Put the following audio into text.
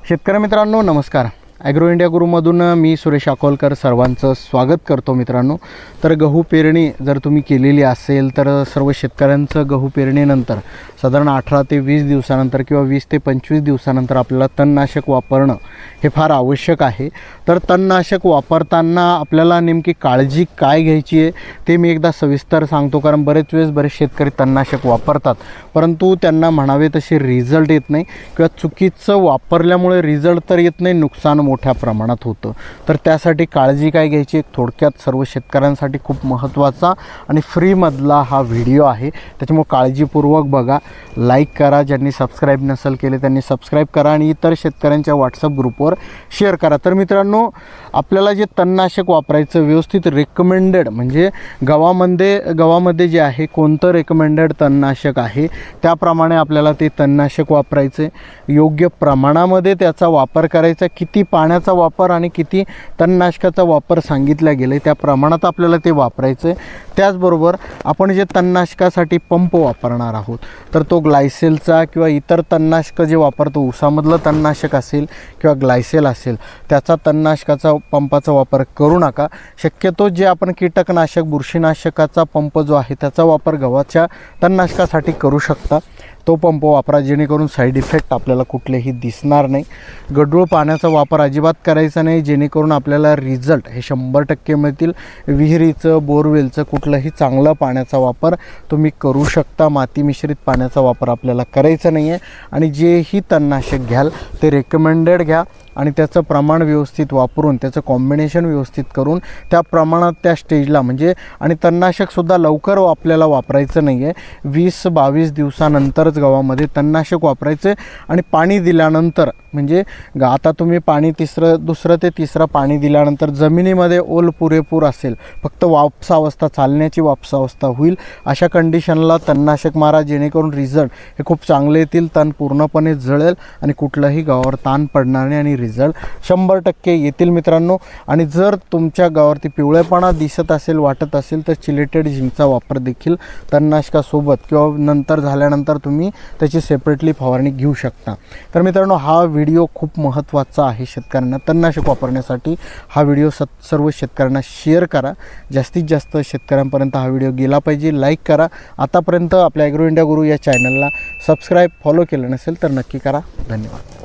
शेतकरी मित्रांनो नमस्कार. ॲग्रो इंडिया गुरुमधून मी सुरेश अकोलकर सर्वांचं स्वागत करतो. मित्रांनो, तर गहू पेरणी जर तुम्ही केलेली असेल तर सर्व शेतकऱ्यांचं गहू पेरणीनंतर साधारण 18 ते 20 दिवसानंतर किंवा 20 ते 25 दिवसानंतर आपल्याला तणनाशक वापरणं हे फार आवश्यक आहे. तर तणनाशक वापरताना आपल्याला नेमकी काळजी काय घ्यायची आहे ते मी एकदा सविस्तर सांगतो. कारण बरेच वेळेस बरेच शेतकरी तणनाशक वापरतात परंतु त्यांना म्हणावे तसे रिझल्ट येत नाही किंवा चुकीचं वापरल्यामुळे रिझल्ट तर येत नाही, नुकसान मोठ्या प्रमाणात होतं. तर त्यासाठी काळजी काय घ्यायची थोडक्यात सर्व शेतकऱ्यांसाठी खूप महत्त्वाचा आणि फ्रीमधला हा व्हिडिओ आहे. त्याच्यामुळे काळजीपूर्वक बघा, लाईक करा, ज्यांनी सबस्क्राईब नसेल केले त्यांनी सबस्क्राईब करा आणि इतर शेतकऱ्यांच्या व्हॉट्सअप ग्रुपवर शेअर करा. तर मित्रांनो, आपल्याला जे तणनाशक वापरायचं व्यवस्थित रेकमेंडेड म्हणजे गव्हामध्ये जे आहे कोणतं रेकमेंडेड तणनाशक आहे त्याप्रमाणे आपल्याला ते तणनाशक वापरायचे, योग्य प्रमाणामध्ये त्याचा वापर करायचा. किती पाण्याचा वापर आणि किती तणनाशकाचा वापर सांगितला गेला त्या प्रमाणात आपल्याला ते वापरायचं आहे. त्याचबरोबर आपण जे तणनाशकासाठी पंप वापरणार आहोत तर तो ग्लायसेलचा किंवा इतर तणनाशक जे वापरतो, ऊसामधलं तणनाशक असेल किंवा ग्लायसेल असेल त्याचा तणनाशकाचा पंपाचा वापर करू नका. शक्यतो जे आपण कीटकनाशक बुरशीनाशकाचा पंप जो आहे त्याचा वापर गव्हाच्या तणनाशकासाठी करू शकता, तो पंप वापरा, जेणेकरून साईड इफेक्ट आपल्याला कुठलेही दिसणार नाही. गढूळ पाण्याचा वापर अजिबात करायचा नाही, जेणेकरून आपल्याला रिझल्ट हे 100% मिळतील. विहिरीचं बोरवेलचं कुठलंही चांगलं पाण्याचा वापर तुम्ही करू शकता, माती मिश्रित पाण्याचा वापर आपल्याला करायचा नाही आहे. आणि जेही तणनाशक घ्याल ते रेकमेंडेड घ्या आणि त्याचं प्रमाण व्यवस्थित वापरून त्याचं कॉम्बिनेशन व्यवस्थित करून त्या प्रमाणात त्या स्टेजला म्हणजे आणि तणनाशकसुद्धा लवकर आपल्याला वापरायचं नाही आहे. 20-22 दिवसानंतरच गव्हामध्ये तणनाशक वापरायचं आणि पाणी दिल्यानंतर म्हणजे आता तुम्ही पाणी दुसरं ते तिसरं पाणी दिल्यानंतर जमिनीमध्ये ओल पुरेपूर असेल, फक्त वापसावस्था चालण्याची वापसावस्था होईल अशा कंडिशनला तणनाशक मारा, जेणेकरून रिझल्ट हे खूप चांगले येतील. तण पूर्णपणे जळेल आणि कुठलंही गव्हावर ताण पडणार नाही आणि रिझल्ट 100% येतील मित्रांनो. आणि जर तुमच्या गव्हावरती पिवळेपणा दिसत असेल, वाटत असेल तर चिलेटेड झिंकचा वापर देखील तणनाशकासोबत किंवा नंतर झाल्यानंतर तुम्ही त्याची सेपरेटली फवारणी घेऊ शकता. तर मित्रांनो, हा व्हिडिओ खूप महत्त्वाचा आहे शेतकऱ्यांना तणनाशक वापरण्यासाठी. हा व्हिडिओ सर्व शेतकऱ्यांना शेअर करा, जास्तीत जास्त शेतकऱ्यांपर्यंत हा व्हिडिओ गेला पाहिजे. लाईक करा. आतापर्यंत आपल्या ॲग्रो इंडिया गुरु या चॅनलला सबस्क्राईब फॉलो केलं नसेल तर नक्की करा. धन्यवाद.